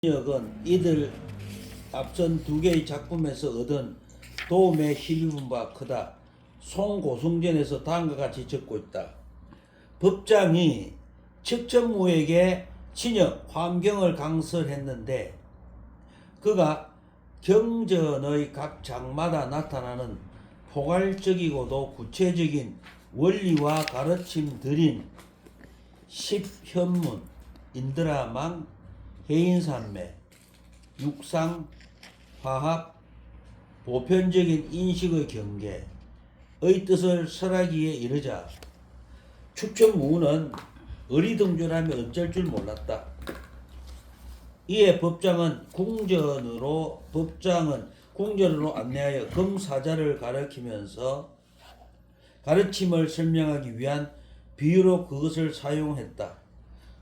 역은 이들 앞선 두 개의 작품에서 얻은 도움에 힘입은 바 크다. 송고승전에서 다음과 같이 적고 있다. 법장이 척천무에게 진역 환경을 강설했는데 그가 경전의 각 장마다 나타나는 포괄적이고도 구체적인 원리와 가르침들인 십현문, 인드라망, 해인산매, 육상, 화합, 보편적인 인식의 경계의 뜻을 설하기에 이르자 축천무는 어리둥절하며 어쩔 줄 몰랐다. 이에 법장은 궁전으로 안내하여 금사자를 가르침을 설명하기 위한 비유로 그것을 사용했다.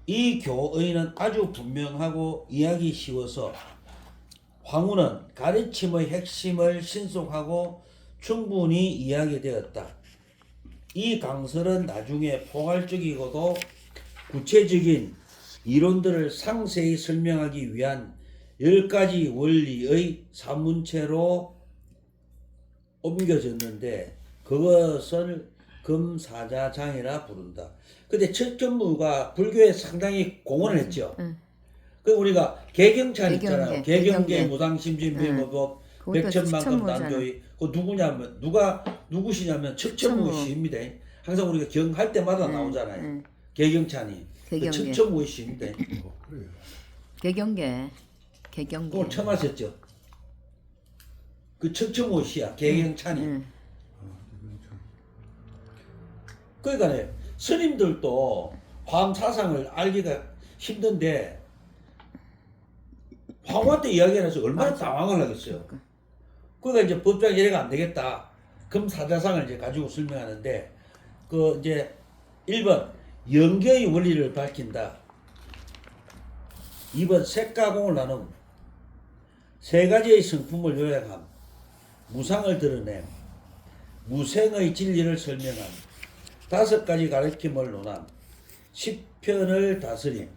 이 교의는 아주 분명하고 이해하기 쉬워서 황후는 가르침의 핵심을 신속하고 충분히 이해하게 되었다. 이 강설은 나중에 포괄적이고도 구체적인 이론들을 상세히 설명하기 위한 10가지 원리의 산문체로 옮겨졌는데 그것을 금사자장이라 부른다. 근데 척천무가 불교에 상당히 공헌을 했죠. 그 우리가 개경찬 있잖아요. 개경계 무상심진비무법 백천만금 난조의 그 누구시냐면 척천무 시입니다. 항상 우리가 경할 때마다 나오잖아요. 개경찬이 그 척천무의 시입니다. 개경계. 그걸 처음 하셨죠. 그 척천무 시야. 개경찬이. 그러니까 스님들도 화엄사상을 알기가 힘든데 황후한테 이야기해서 얼마나 당황을 하겠어요. 그러니까 이제 법장이 이래가 안 되겠다. 금사자상을 이제 가지고 설명하는데 그 이제 1번 연계의 원리를 밝힌다. 2번 색가공을 나눔. 3가지의 성품을 요약함. 무상을 드러냄. 무생의 진리를 설명함. 5가지 가르침을 논함. 10편을 다스림.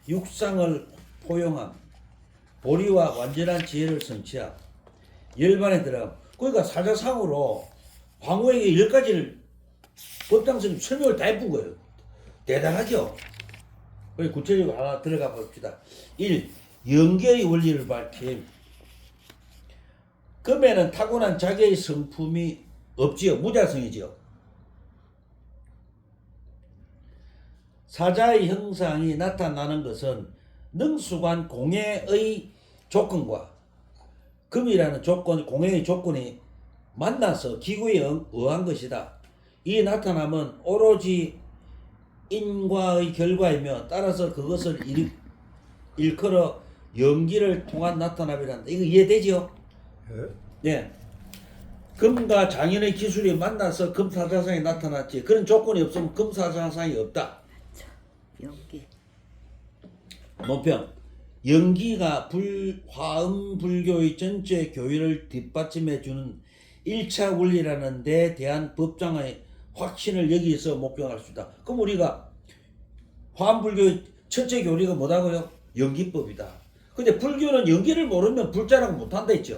육상을 포용함. 보리와 완전한 지혜를 성취함. 열반에 들어감. 그러니까 사자상으로 황후에게 10가지를 법장스님 설명을 다 해준 거예요. 대단하죠? 구체적으로 하나 들어가 봅시다. 1. 연계의 원리를 밝힘. 금에는 타고난 자기의 성품이 없지요. 무자성이지요. 사자의 형상이 나타나는 것은 능수관 공해의 조건과 금이라는 공해의 조건이 만나서 기구에 의한 것이다. 이 나타남은 오로지 인과의 결과이며 따라서 그것을 일컬어 연기를 통한 나타남이란다. 이거 이해되죠? 네. 금과 장인의 기술이 만나서 금사자상이 나타났지. 그런 조건이 없으면 금사자상이 없다. 연기. 논평. 연기가 화엄 불교의 전체 교리를 뒷받침해주는 1차 원리라는 데 대한 법장의 확신을 여기서 목격할 수 있다. 그럼 우리가 화엄 불교의 전체 교리가 뭐다고요? 연기법이다. 근데 불교는 연기를 모르면 불자라고 못한다 했죠.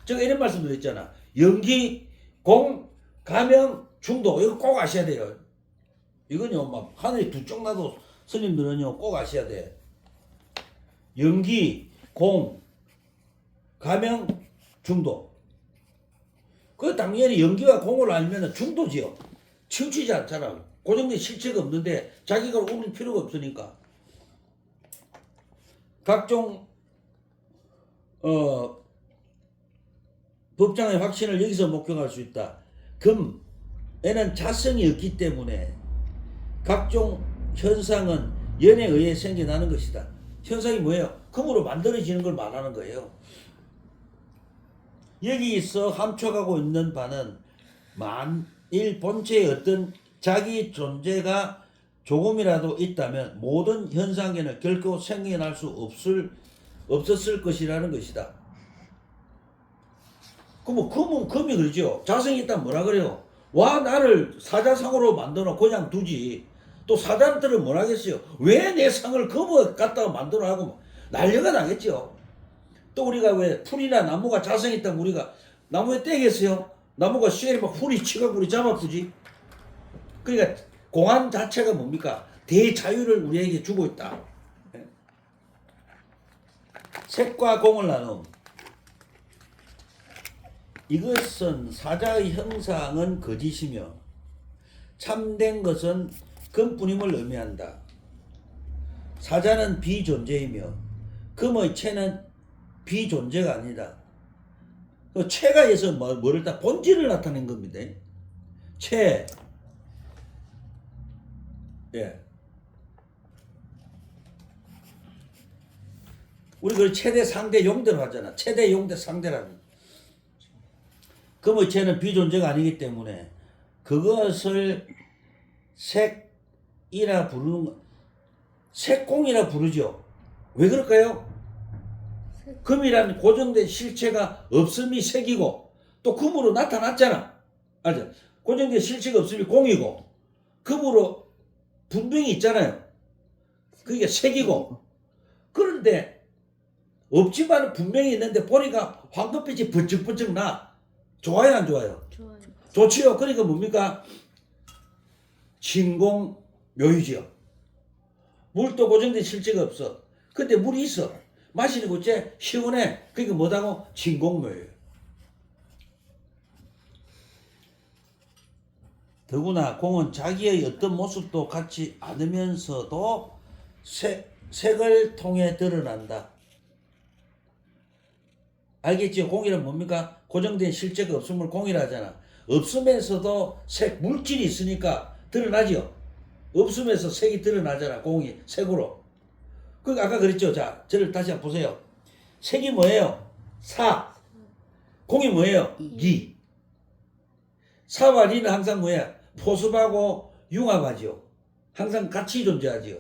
제가 이런 말씀 드렸잖아. 연기, 공, 가명, 중도 이거 꼭 아셔야 돼요. 이건요, 막 하늘이 두 쪽 나도 스님들은요 꼭 아셔야 돼. 연기, 공, 가명, 중도. 그 당연히 연기와 공을 알면 중도지요. 치우치지 않잖아. 고정된 실체가 없는데 자기가 우릴 필요가 없으니까. 각종 법장의 확신을 여기서 목격할 수 있다. 금에는 자성이 없기 때문에 각종 현상은 연에 의해 생겨나는 것이다. 현상이 뭐예요? 금으로 만들어지는 걸 말하는 거예요. 여기서 함축하고 있는 바는 만일 본체의 어떤 자기 존재가 조금이라도 있다면 모든 현상에는 결코 생겨날 수 없었을 것이라는 것이다. 그럼 금은 금이 그러죠. 자성이 있다면 뭐라 그래요? 와 나를 사자상으로 만들어 그냥 두지. 또 사단들은 뭐라겠어요? 왜 내 상을 금을 갖다가 만들어 하고 난리가 나겠죠. 또 우리가 왜 풀이나 나무가 자성이 있다면 우리가 나무에 떼겠어요? 나무가 시간이 막 풀이 치가 우리 잡아프지. 그러니까 공안 자체가 뭡니까? 대자유를 우리에게 주고 있다. 색과 공을 나눔. 이것은 사자의 형상은 거짓이며 참된 것은 금뿐임을 의미한다. 사자는 비존재이며 금의 채는 비존재가 아니다. 그 채가에서 뭐를 다 본질을 나타낸 겁니다. 채. 예. 우리 그 최대 상대 용대로 하잖아. 최대 용대 상대라는. 금의 채는 비존재가 아니기 때문에 그것을 색이라 부르는 거, 색공이라 부르죠. 왜 그럴까요? 금이라는 고정된 실체가 없음이 색이고 또 금으로 나타났잖아. 알죠? 고정된 실체가 없음이 공이고 금으로 분명히 있잖아요. 그게 색이고. 그런데 없지만 분명히 있는데 보니까 황금빛이 번쩍번쩍 나. 좋아요, 안 좋아요? 좋아요. 좋지요. 그러니까 뭡니까? 진공묘유지요. 물도 고정된 실체가 없어. 근데 물이 있어. 마시는 거 어째? 시원해. 그러니까 뭐다고? 진공묘유. 더구나 공은 자기의 어떤 모습도 갖지 않으면서도 색을 통해 드러난다. 알겠죠? 공이란 뭡니까? 고정된 실체가 없음을 공이라 하잖아. 없으면서도 색, 물질이 있으니까 드러나죠? 없으면서 색이 드러나잖아. 공이 색으로. 그 아까 그랬죠? 자, 저를 다시 한번 보세요. 색이 뭐예요? 사. 공이 뭐예요? 리. 사와 리는 항상 뭐야? 포습하고 융합하죠. 항상 같이 존재하죠.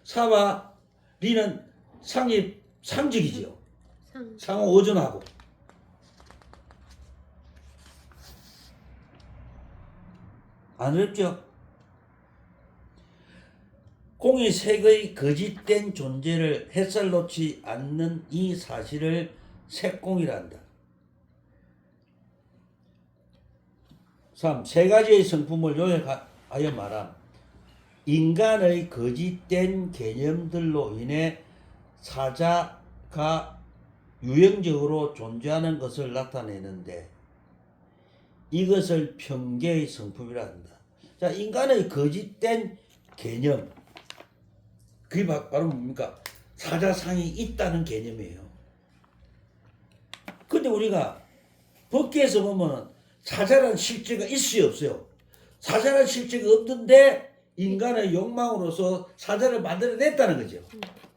사와 리는 상이 상직이죠. 상호 의존하고. 안 어렵죠? 공이 색의 거짓된 존재를 햇살 놓지 않는 이 사실을 색공이라 한다. 3. 세 가지의 성품을 요약하여 말함. 인간의 거짓된 개념들로 인해 사자가 유형적으로 존재하는 것을 나타내는데 이것을 편개의 성품이라 한다. 자, 인간의 거짓된 개념. 그게 바로 뭡니까? 사자상이 있다는 개념이에요. 근데 우리가 법계에서 보면 사자라는 실체가 있어요, 없어요? 사자라는 실체가 없는데 인간의 욕망으로서 사자를 만들어냈다는 거죠.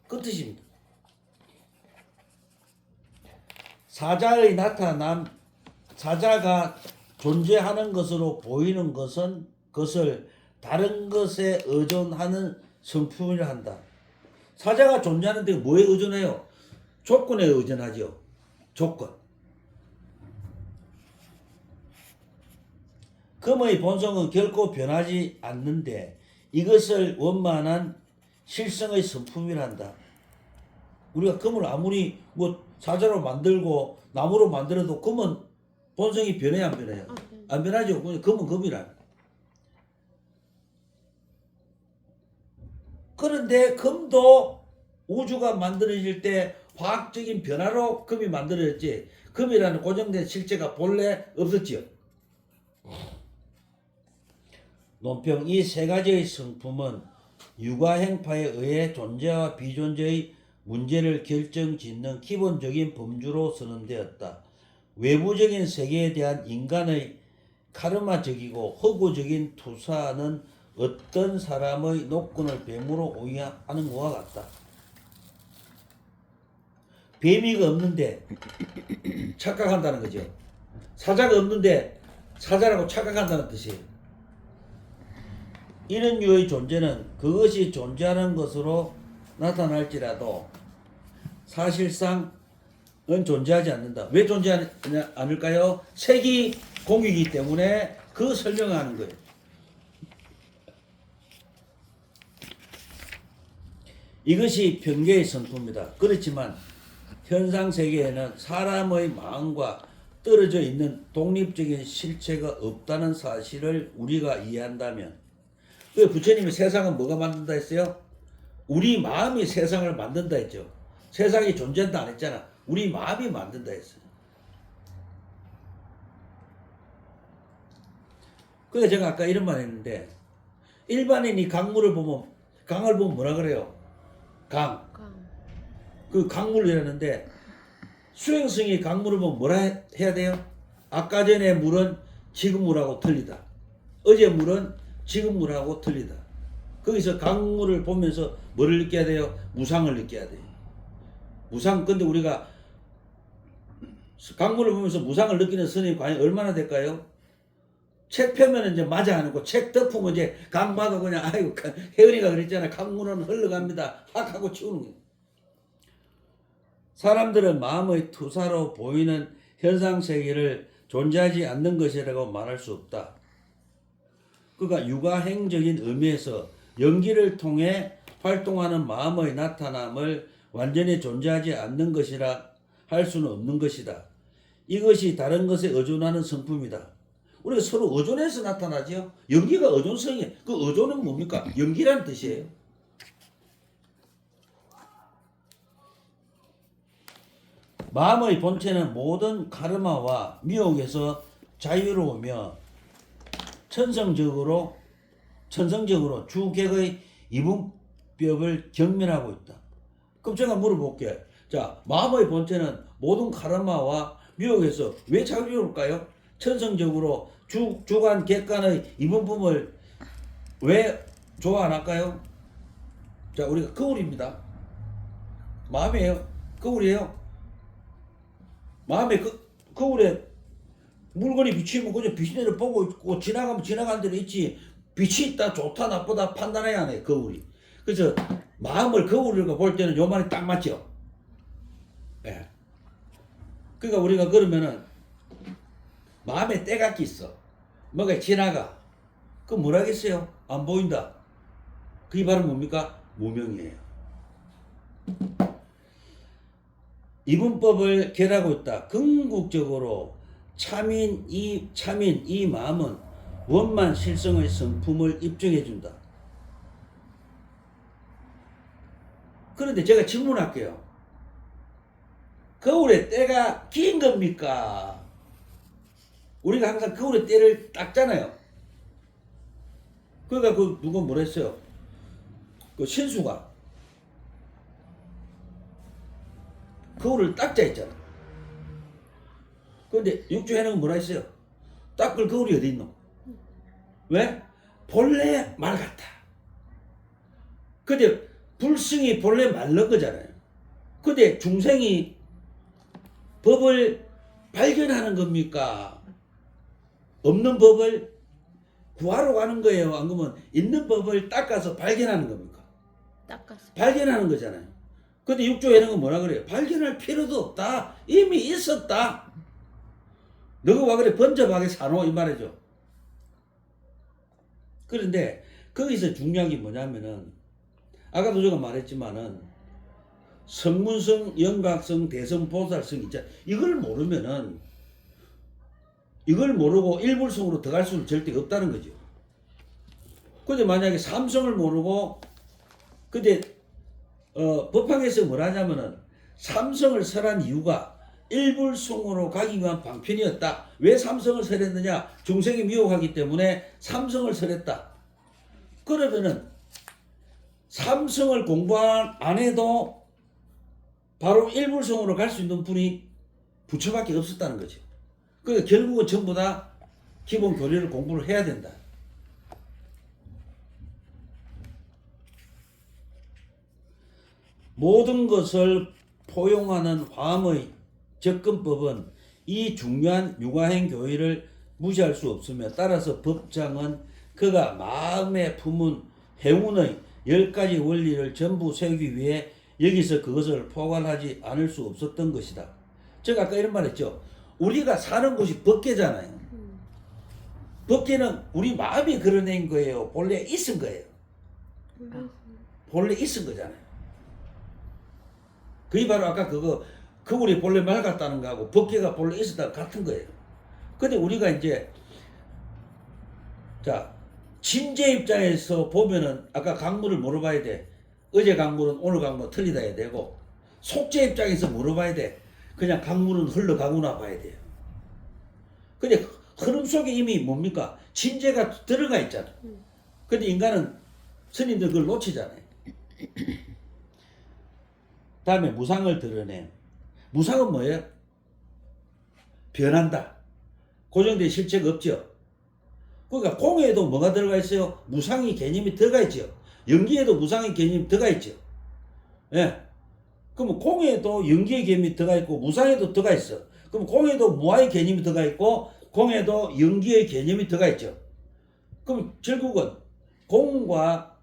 그 뜻입니다. 사자의 나타남, 사자가 존재하는 것으로 보이는 것은 그것을 다른 것에 의존하는 성품이라 한다. 사자가 존재하는데 뭐에 의존해요? 조건에 의존하죠. 조건. 금의 본성은 결코 변하지 않는데 이것을 원만한 실성의 성품이라 한다. 우리가 금을 아무리 뭐 사자로 만들고 나무로 만들어도 금은 본성이 변해요, 안 변해요? 안 변하죠. 금은 금이라. 그런데 금도 우주가 만들어질 때 화학적인 변화로 금이 만들어졌지. 금이라는 고정된 실체가 본래 없었지요. 논평. 이 세 가지의 성품은 육아행파에 의해 존재와 비존재의 문제를 결정짓는 기본적인 범주로 선언되었다. 외부적인 세계에 대한 인간의 카르마적이고 허구적인 투사는 어떤 사람의 노건을 뱀으로 오해하는 것과 같다. 뱀이가 없는데 착각한다는 거죠. 사자가 없는데 사자라고 착각한다는 뜻이에요. 이런 류의 존재는 그것이 존재하는 것으로 나타날지라도 사실상은 존재하지 않는다. 왜 존재하지 않을까요? 색이 공이기 때문에 그 설명하는 거예요. 이것이 평계의 선포입니다. 그렇지만 현상 세계에는 사람의 마음과 떨어져 있는 독립적인 실체가 없다는 사실을 우리가 이해한다면, 왜 부처님이 세상은 뭐가 만든다 했어요? 우리 마음이 세상을 만든다 했죠. 세상이 존재한다 안 했잖아. 우리 마음이 만든다 했어요. 그래서 제가 아까 이런 말 했는데, 일반인이 강을 보면 뭐라 그래요? 강. 그 강물을 이라는데, 수행성이 강물을 보면 뭐라 해야 돼요? 아까 전에 물은 지금 물하고 틀리다. 어제 물은 지금 물하고 틀리다. 거기서 강물을 보면서 뭐를 느껴야 돼요? 무상을 느껴야 돼요. 무상. 근데 우리가 강물을 보면서 무상을 느끼는 스님이 과연 얼마나 될까요? 책 펴면 이제 맞아 안 하고, 책 덮으면 이제 강 봐도 그냥, 아이고, 혜은이가 그랬잖아. 강물은 흘러갑니다. 확 하고 치우는 거예요. 사람들은 마음의 투사로 보이는 현상세계를 존재하지 않는 것이라고 말할 수 없다. 그러니까 육아행적인 의미에서 연기를 통해 활동하는 마음의 나타남을 완전히 존재하지 않는 것이라 할 수는 없는 것이다. 이것이 다른 것에 의존하는 성품이다. 우리가 서로 의존해서 나타나죠. 연기가 의존성이에요. 그 의존은 뭡니까? 연기라는 뜻이에요. 마음의 본체는 모든 카르마와 미혹에서 자유로우며 천성적으로 주객의 이분법을 경멸하고 있다. 그럼 제가 물어볼게요. 자, 마음의 본체는 모든 카르마와 미혹에서 왜 자유로울까요? 천성적으로 주관 객관의 이분법을 왜 좋아 안 할까요? 자, 우리가 거울입니다. 마음이에요. 거울이에요. 마음에 거울에 물건이 비치면 그저 비치는 보고 있고, 지나가면 지나간 대로 있지, 빛이 있다 좋다 나쁘다 판단해야 하네 거울이. 그래서 마음을 거울을 볼 때는 요만이 딱 맞죠. 예. 그러니까 우리가 그러면은 마음에 때각이 있어. 뭐가 지나가. 그 뭐라겠어요? 안 보인다. 그게 바로 뭡니까? 무명이에요. 이분법을 결하고 있다. 궁극적으로 참인 이 마음은 원만 실성의 성품을 입증해 준다. 그런데 제가 질문할게요. 거울에 때가 긴 겁니까? 우리가 항상 거울에 때를 닦잖아요. 그러니까 누가 뭐라 했어요? 그 신수가 거울을 닦자 했잖아. 그런데 육조해는 뭐라 했어요? 닦을 거울이 어디 있노? 왜? 본래 맑았다. 근데 불승이 본래 맑은 거잖아요. 근데 중생이 법을 발견하는 겁니까? 없는 법을 구하러 가는 거예요? 안 그러면 있는 법을 닦아서 발견하는 겁니까? 닦았어. 발견하는 거잖아요. 근데 육조에는 건 뭐라 그래요? 발견할 필요도 없다. 이미 있었다. 너가 와 그래 번잡하게 사노 이 말이죠. 그런데 거기서 중요한 게 뭐냐면은, 아까도 제가 말했지만은 성문성, 영각성, 대성, 보살성 있잖아. 이걸 모르고 일불성으로 들어갈 수는 절대 없다는 거죠. 근데 만약에 삼성을 모르고, 근데 법학에서 뭐라 하냐면은 삼성을 설한 이유가 일불성으로 가기 위한 방편이었다. 왜 삼성을 설했느냐? 중생이 미혹하기 때문에 삼성을 설했다. 그러면은 삼성을 공부 안 해도 바로 일불성으로 갈 수 있는 분이 부처밖에 없었다는 거죠. 그러니까 결국은 전부 다 기본 교리를 공부를 해야 된다. 모든 것을 포용하는 화엄의 접근법은 이 중요한 육아행 교의를 무시할 수 없으며, 따라서 법장은 그가 마음에 품은 행운의 10가지 원리를 전부 세우기 위해 여기서 그것을 포괄하지 않을 수 없었던 것이다. 제가 아까 이런 말 했죠. 우리가 사는 곳이 법계잖아요. 법계는 우리 마음이 그려낸 거예요. 본래 있은 거예요. 본래 있은 거잖아요. 그게 바로 아까 그거 거울이 본래 맑았다는 거하고 법계가 본래 있었다 같은 거예요. 근데 우리가 이제 자 진제 입장에서 보면은 아까 강물을 물어봐야 돼. 어제 강물은 오늘 강물 틀리다 해야 되고 속죄 입장에서 물어봐야 돼. 그냥 강물은 흘러가구나 봐야 돼요. 근데 흐름 속에 이미 뭡니까? 진제가 들어가 있잖아. 근데 인간은 스님들 그걸 놓치잖아요. 다음에 무상을 드러내. 무상은 뭐예요? 변한다. 고정된 실체가 없죠. 그러니까 공에도 뭐가 들어가 있어요? 무상의 개념이 들어가 있죠. 연기에도 무상의 개념이 들어가 있죠. 예. 그러면 공에도 연기의 개념이 들어가 있고 무상에도 들어가 있어. 그럼 공에도 무아의 개념이 들어가 있고 공에도 연기의 개념이 들어가 있죠. 그럼 결국은 공과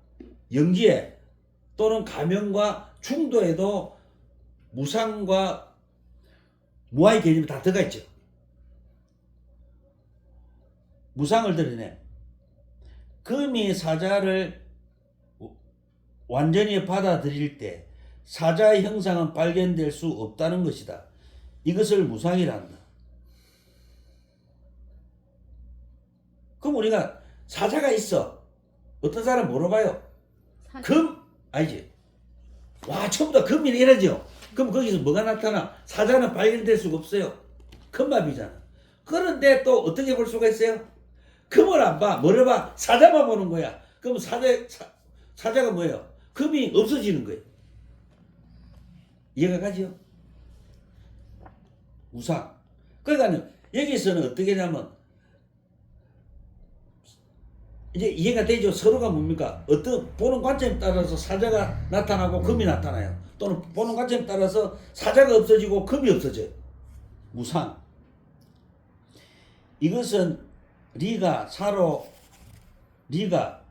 연기에 또는 가명과 충도에도 무상과 무아의 개념이 다 들어가 있죠. 무상을 드러내. 금이 사자를 완전히 받아들일 때 사자의 형상은 발견될 수 없다는 것이다. 이것을 무상이라 한다. 그럼 우리가 사자가 있어. 어떤 사람 물어봐요. 금? 아니지. 와, 처음부터 금이 이러죠. 그럼 거기서 뭐가 나타나? 사자는 발견될 수가 없어요. 금밥이잖아. 그런데 또 어떻게 볼 수가 있어요? 금을 안 봐. 뭐를 봐? 사자만 보는 거야. 그럼 사자가 뭐예요? 금이 없어지는 거예요. 이해가 가죠? 무상. 그러니까 여기서는 어떻게 하냐면 이제 이해가 되죠? 서로가 뭡니까? 어떤 보는 관점에 따라서 사자가 나타나고 금이 나타나요. 또는 보는 관점에 따라서 사자가 없어지고 금이 없어져요. 무상. 이것은 리가 사로 리가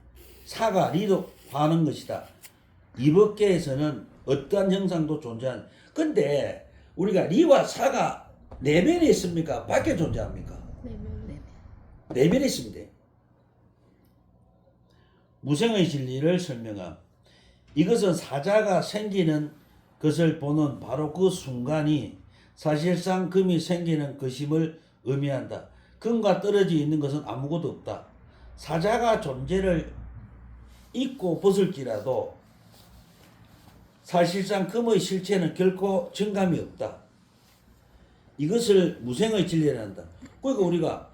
사가 리도 하는 것이다. 이법계에서는 어떠한 형상도 존재하는. 근데 우리가 리와 사가 내면에 있습니까? 밖에 존재합니까? 내면에 있습니다. 무생의 진리를 설명함. 이것은 사자가 생기는 것을 보는 바로 그 순간이 사실상 금이 생기는 것임을 의미한다. 금과 떨어져 있는 것은 아무것도 없다. 사자가 존재를 잊고 벗을지라도 사실상 금의 실체는 결코 정감이 없다. 이것을 무생의 진리라 한다. 그러니까 우리가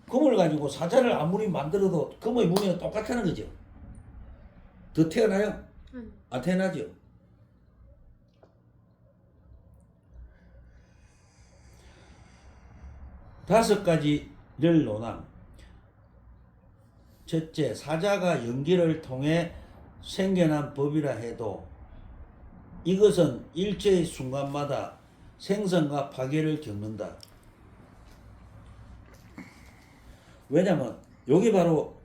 금을 가지고 사자를 아무리 만들어도 금의 무게는 똑같다는 거죠. 더 태어나요? 안 태어나죠. 다섯 가지를 논함. 첫째, 사자가 연기를 통해 생겨난 법이라 해도 이것은 일체의 순간마다 생성과 파괴를 겪는다. 왜냐면 여기 바로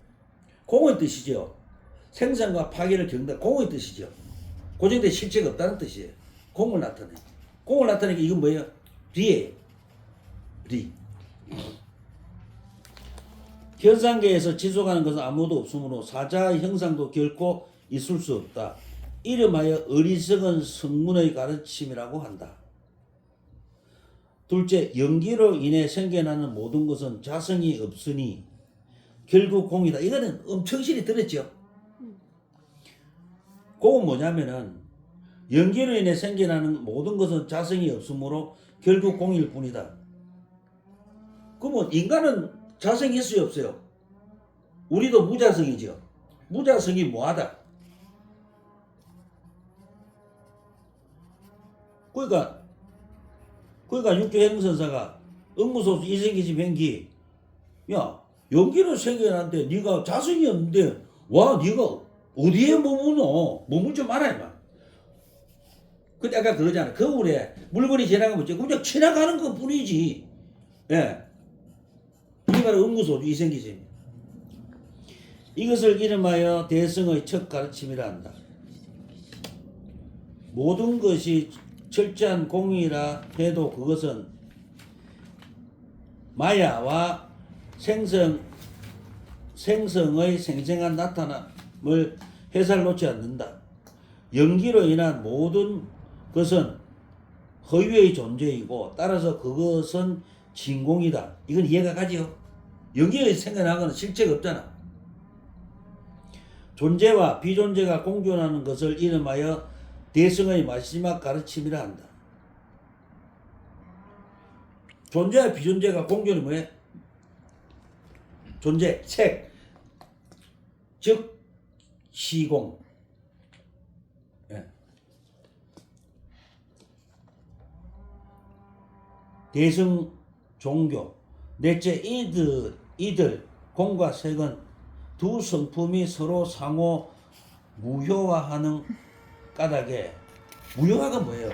공의 뜻이죠. 생성과 파괴를 겪는다. 공의 뜻이죠. 고정된 실체가 없다는 뜻이에요. 공을 나타내. 공을 나타내니까 이건 뭐예요? 리예요. 리. 현상계에서 지속하는 것은 아무도 없으므로 사자의 형상도 결코 있을 수 없다. 이름하여 어리석은 성문의 가르침이라고 한다. 둘째, 연기로 인해 생겨나는 모든 것은 자성이 없으니 결국 공이다. 이거는 엄청 실이 들었죠. 그건 뭐냐면은 연기로 인해 생겨나는 모든 것은 자성이 없으므로 결국 공일 뿐이다. 그러면 인간은 자성이 있어요, 없어요? 우리도 무자성이죠. 무자성이 뭐하다? 그러니까 육교행선사가 응무소수 이생기지 변기, 야, 연기로 생겨났는데 네가 자성이 없는데 와, 네가 어디에 머물 줄 알아야 마. 근데 아까 그러잖아. 거울에 물건이 지나가면 그냥 지나가는 것 뿐이지. 예. 이게 바로 응무소주 이생기지. 이것을 이름하여 대성의 첫 가르침이라 한다. 모든 것이 철저한 공이라 해도 그것은 마야와 생성의 생생한 나타남을 해설 놓지 않는다. 연기로 인한 모든 것은 허위의 존재이고 따라서 그것은 진공이다. 이건 이해가 가지요. 여기에 생겨나는 건 실체가 없잖아. 존재와 비존재가 공존하는 것을 이름하여 대승의 마지막 가르침이라 한다. 존재와 비존재가 공존이 뭐예요? 존재, 색, 즉 시공. 예. 대승 종교. 넷째, 이들 공과 색은 두 성품이 서로 상호 무효화하는 까닭에, 무효화가 뭐예요?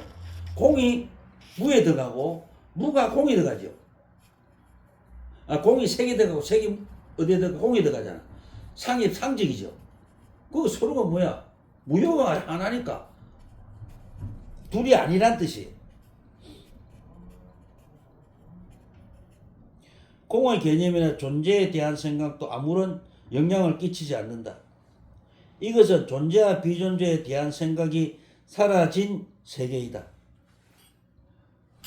공이 무에 들어가고 무가 공에 들어가죠. 공이 색에 들어가고 색이 어디에 들어가고 공에 들어가잖아. 상이 상적이죠. 그 서로가 뭐야? 무효가 하나니까 둘이 아니란 뜻이. 공의 개념이나 존재에 대한 생각도 아무런 영향을 끼치지 않는다. 이것은 존재와 비존재에 대한 생각이 사라진 세계이다.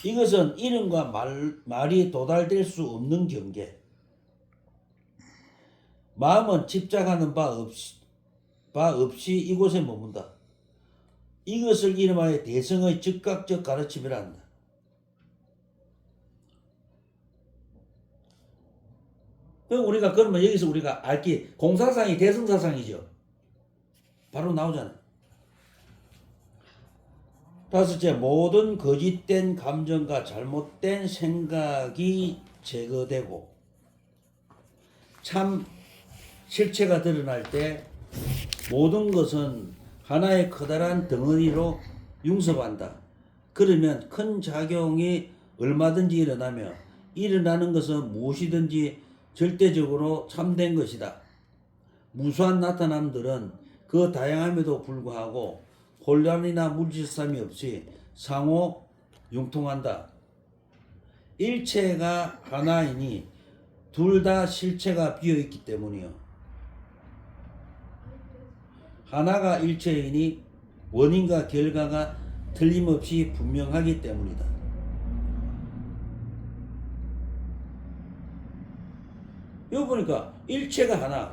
이것은 이름과 말이 도달될 수 없는 경계. 마음은 집착하는 바 없이 이곳에 머문다. 이것을 이름하여 대성의 즉각적 가르침이라 한다. 우리가 그러면 여기서 우리가 알기 공사상이 대성사상이죠. 바로 나오잖아요. 다섯째, 모든 거짓된 감정과 잘못된 생각이 제거되고 참 실체가 드러날 때 모든 것은 하나의 커다란 덩어리로 융섭한다. 그러면 큰 작용이 얼마든지 일어나며 일어나는 것은 무엇이든지 절대적으로 참된 것이다. 무수한 나타남들은 그 다양함에도 불구하고 혼란이나 물질싸움이 없이 상호 융통한다. 일체가 하나이니 둘 다 실체가 비어있기 때문이요. 하나가 일체이니 원인과 결과가 틀림없이 분명하기 때문이다. 여기 보니까 일체가 하나,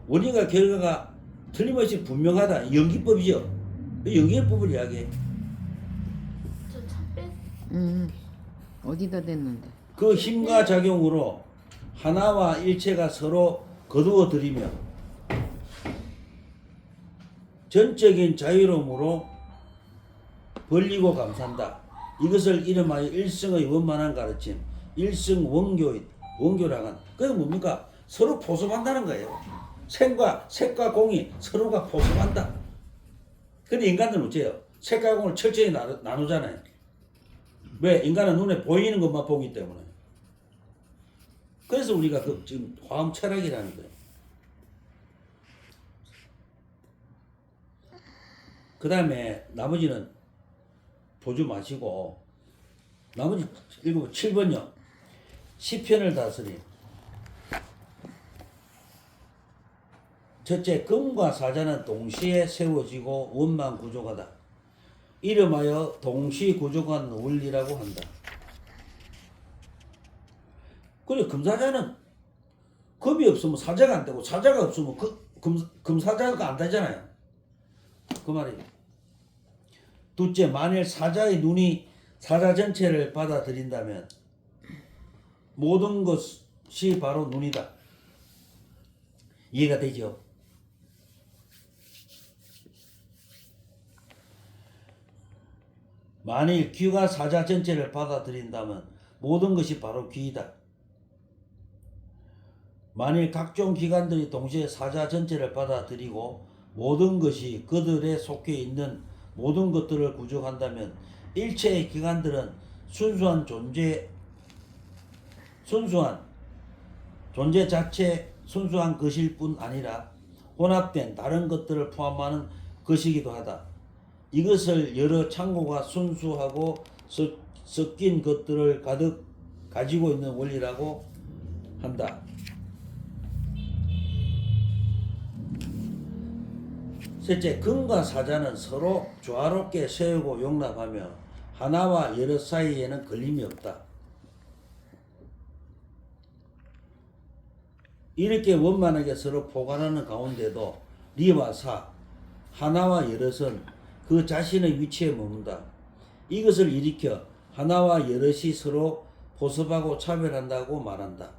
원인과 결과가 틀림없이 분명하다. 연기법이죠. 연기법을 이야기해. 저 참빼. 어디다 댔는데? 그 힘과 작용으로 하나와 일체가 서로 거두어 들이며 전적인 자유로움으로 벌리고 감싼다. 이것을 이름하여 일성의 원만한 가르침, 일성 원교라는 그게 뭡니까? 서로 포섭한다는 거예요. 색과 공이 서로가 포섭한다. 근데 인간들은 어째요? 색과 공을 철저히 나누잖아요. 왜? 인간은 눈에 보이는 것만 보기 때문에. 그래서 우리가 지금 화엄 철학이라는 거예요. 그 다음에 나머지는 보지 마시고 나머지 읽어보 7번요. 시편을 다스림. 첫째, 금과 사자는 동시에 세워지고 원만 구족하다. 이름하여 동시 구족한 원리라고 한다. 그래, 금사자는 금이 없으면 사자가 안 되고 사자가 없으면 금사자가 안 되잖아요. 그 말이에요. 둘째, 만일 사자의 눈이 사자 전체를 받아들인다면 모든 것이 바로 눈이다. 이해가 되죠? 만일 귀가 사자 전체를 받아들인다면 모든 것이 바로 귀이다. 만일 각종 기관들이 동시에 사자 전체를 받아들이고 모든 것이 그들에 속해 있는 모든 것들을 구족한다면 일체의 기관들은 순수한 존재 자체 순수한 것일 뿐 아니라 혼합된 다른 것들을 포함하는 것이기도 하다. 이것을 여러 창고가 순수하고 섞인 것들을 가득 가지고 있는 원리라고 한다. 셋째, 금과 사자는 서로 조화롭게 세우고 용납하며 하나와 여럿 사이에는 걸림이 없다. 이렇게 원만하게 서로 포괄하는 가운데도 리와 사, 하나와 여럿은 그 자신의 위치에 머문다. 이것을 일으켜 하나와 여럿이 서로 보섭하고 차별한다고 말한다.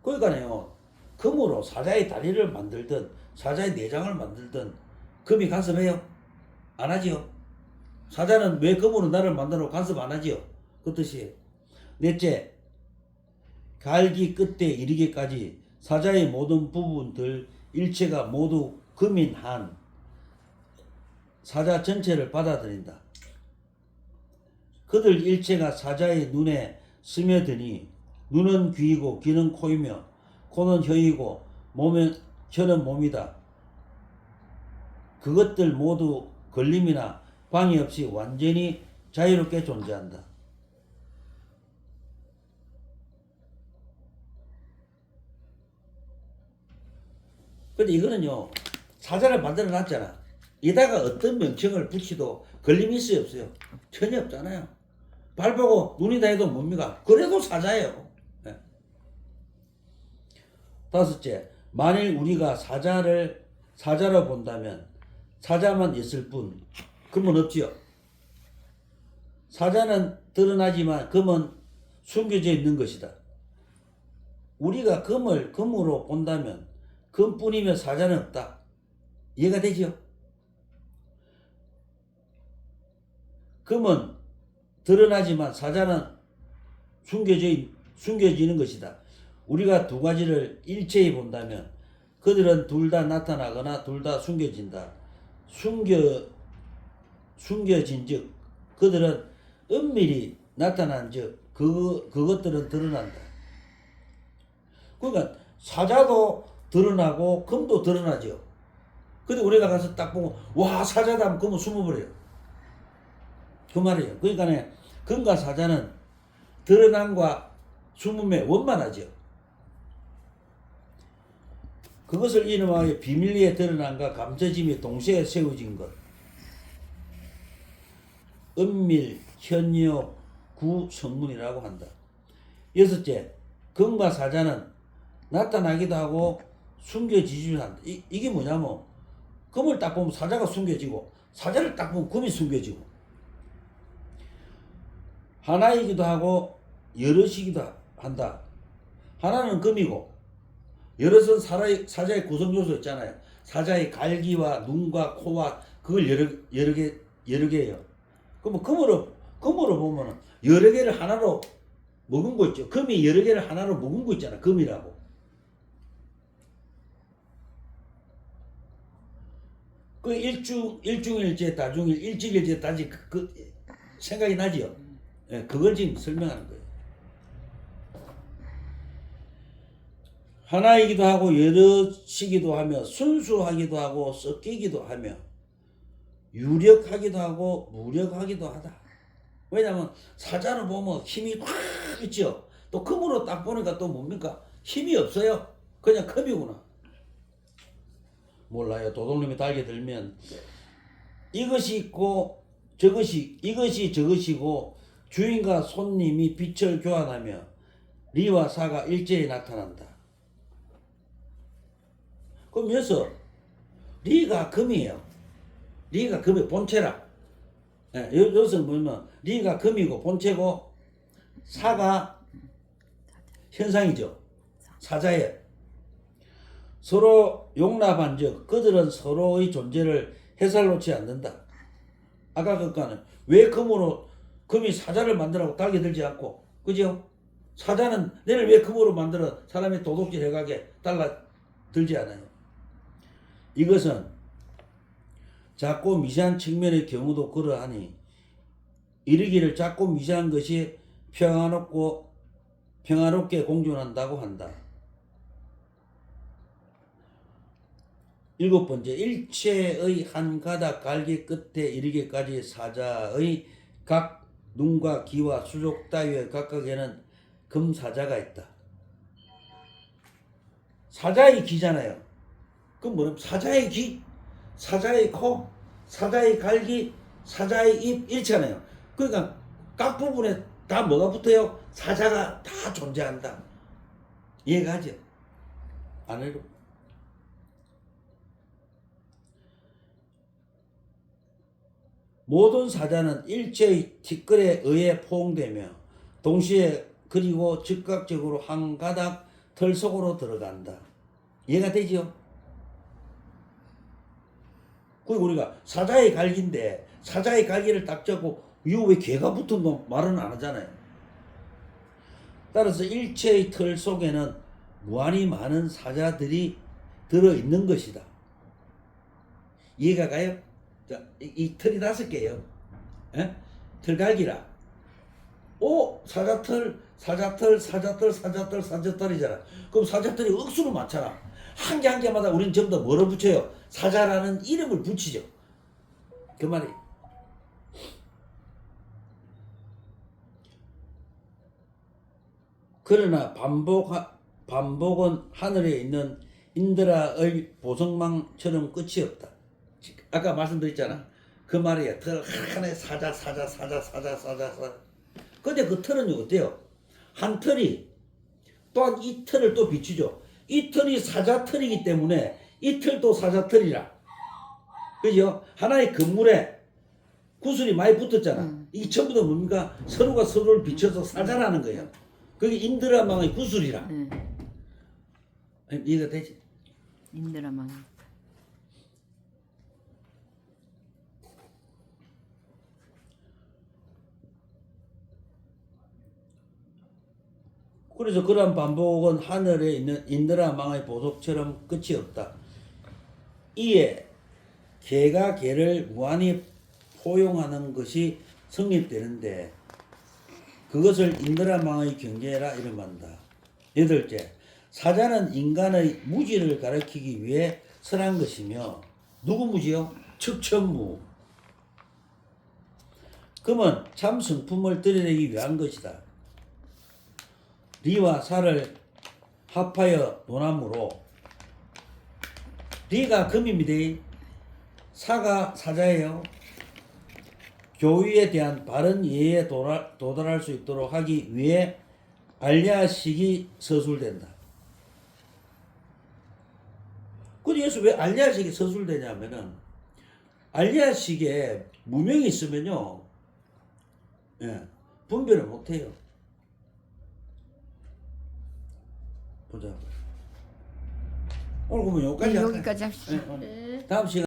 그러니까요, 금으로 사자의 다리를 만들든 사자의 내장을 만들든 금이 간섭해요? 안 하지요? 사자는 왜 금으로 나를 만들어 간섭 안 하지요? 그 뜻이에요. 넷째, 갈기 끝에 이르기까지 사자의 모든 부분들 일체가 모두 금인 한 사자 전체를 받아들인다. 그들 일체가 사자의 눈에 스며드니 눈은 귀이고 귀는 코이며 코는 혀이고 혀는 몸이다. 그것들 모두 걸림이나 방해 없이 완전히 자유롭게 존재한다. 근데 이거는요, 사자를 만들어 놨잖아. 이다가 어떤 명칭을 붙이도 걸림이 있어요, 없어요? 전혀 없잖아요. 발 보고 눈이다 해도 뭡니까? 그래도 사자예요. 네. 다섯째, 만일 우리가 사자로 본다면 사자만 있을 뿐 금은 없지요. 사자는 드러나지만 금은 숨겨져 있는 것이다. 우리가 금을 금으로 본다면 금뿐이면 사자는 없다. 이해가 되지요? 금은 드러나지만 사자는 숨겨지는 것이다. 우리가 두 가지를 일체히 본다면 그들은 둘 다 나타나거나 둘 다 숨겨진다. 숨겨진즉 그들은 은밀히 나타난즉 그것들은 드러난다. 그러니까 사자도 드러나고 금도 드러나죠. 근데 우리가 가서 딱 보고 와 사자다 하면 금은 숨어버려요. 그 말이에요. 그러니까 금과 사자는 드러남과 숨음에 원만하죠. 그것을 이름하여 비밀리에 드러남과 감춰짐이 동시에 세워진 것. 은밀, 현요, 구성문이라고 한다. 여섯째, 금과 사자는 나타나기도 하고 숨겨지지도 한다. 이게 뭐냐면 금을 딱 보면 사자가 숨겨지고 사자를 딱 보면 금이 숨겨지고 하나이기도 하고 여럿이기도 한다. 하나는 금이고 여럿은 사자의 구성 요소 있잖아요. 사자의 갈기와 눈과 코와 그걸 여러 개예요. 그러면 금으로 보면은 여러 개를 하나로 먹은 거 있죠. 금이 여러 개를 하나로 먹은 거 있잖아. 금이라고. 그 일중일제 다중일 일직일제 다지 그 생각이 나지요. 예, 그걸 지금 설명하는 거예요. 하나이기도 하고 여럿이기도 하며 순수하기도 하고 섞이기도 하며 유력하기도 하고 무력하기도 하다. 왜냐하면 사자를 보면 힘이 확 있죠. 또 금으로 딱 보니까 또 뭡니까? 힘이 없어요. 그냥 금이구나. 몰라요. 도둑놈이 달게 들면 이것이 있고 이것이 저것이고 주인과 손님이 빛을 교환하며 리와 사가 일제히 나타난다. 그럼 여기서 리가 금이에요. 리가 금의 본체라. 예, 여기서 보면 리가 금이고 본체고 사가 현상이죠. 사자예요. 서로 용납한즉 그들은 서로의 존재를 해살놓지 않는다. 아까 그까는 왜 금이 사자를 만들라고 달게 들지 않고, 그죠? 사자는 너를 왜 금으로 만들어 사람이 도둑질 해가게 달라 들지 않아요. 이것은 작고 미세한 측면의 경우도 그러하니 이르기를 작고 미세한 것이 평화롭게 공존한다고 한다. 일곱 번째, 일체의 한 가닥 갈기 끝에 이르기까지 사자의 각 눈과 귀와 수족 따위의 각각에는 금사자가 있다. 사자의 귀잖아요. 그럼 뭐냐면 사자의 귀, 사자의 코, 사자의 갈기, 사자의 입 이렇잖아요. 그러니까 각 부분에 다 뭐가 붙어요? 사자가 다 존재한다. 이해가죠? 안 해도. 모든 사자는 일체의 티끌에 의해 포옹되며 동시에 그리고 즉각적으로 한 가닥 털 속으로 들어간다. 이해가 되죠? 그리고 우리가 사자의 갈기인데 사자의 갈기를 딱 잡고 이거 왜 개가 붙은 거 말은 안 하잖아요. 따라서 일체의 털 속에는 무한히 많은 사자들이 들어있는 것이다. 이해가 가요? 자, 이 털이 5개예요. 예? 털갈기라. 오, 사자털, 사자털, 사자털, 사자털, 사자털이잖아. 그럼 사자털이 억수로 많잖아. 한 개 한 개마다 우리는 전부 다 뭐로 붙여요? 사자라는 이름을 붙이죠. 그 말이. 그러나 반복은 하늘에 있는 인드라의 보석망처럼 끝이 없다. 아까 말씀드렸잖아. 그 말이야. 털 하나에 사자. 근데 그 털은 어때요? 한 털이 또한 이 털을 또 비추죠. 이 털이 사자털이기 때문에 이 털도 사자털이라. 그죠? 하나의 건물에 구슬이 많이 붙었잖아. 이게 전부 다 뭡니까? 서로가 서로를 비춰서 사자라는 거예요. 그게 인드라망의 구슬이라. 이해가 되지? 인드라망. 그래서 그러한 반복은 하늘에 있는 인드라망의 보석처럼 끝이 없다. 이에 개가 개를 무한히 포용하는 것이 성립되는데 그것을 인드라망의 경계라 이름한다. 8째, 사자는 인간의 무지를 가리키기 위해 설한 것이며 누구 무지요? 척천무. 금은 참 성품을 드러내기 위한 것이다. 리와 사를 합하여 논함으로 리가 금입니다. 사가 사자예요. 교위에 대한 바른 이해에 도달할 수 있도록 하기 위해 알리아식이 서술된다. 근데 여기서 왜 알리아식이 서술되냐면은 알리아식에 무명이 있으면요, 분별을 못해요. 보자. 오늘 보면 여기까지 할까요? 여기까지 합시다. 다음 시간.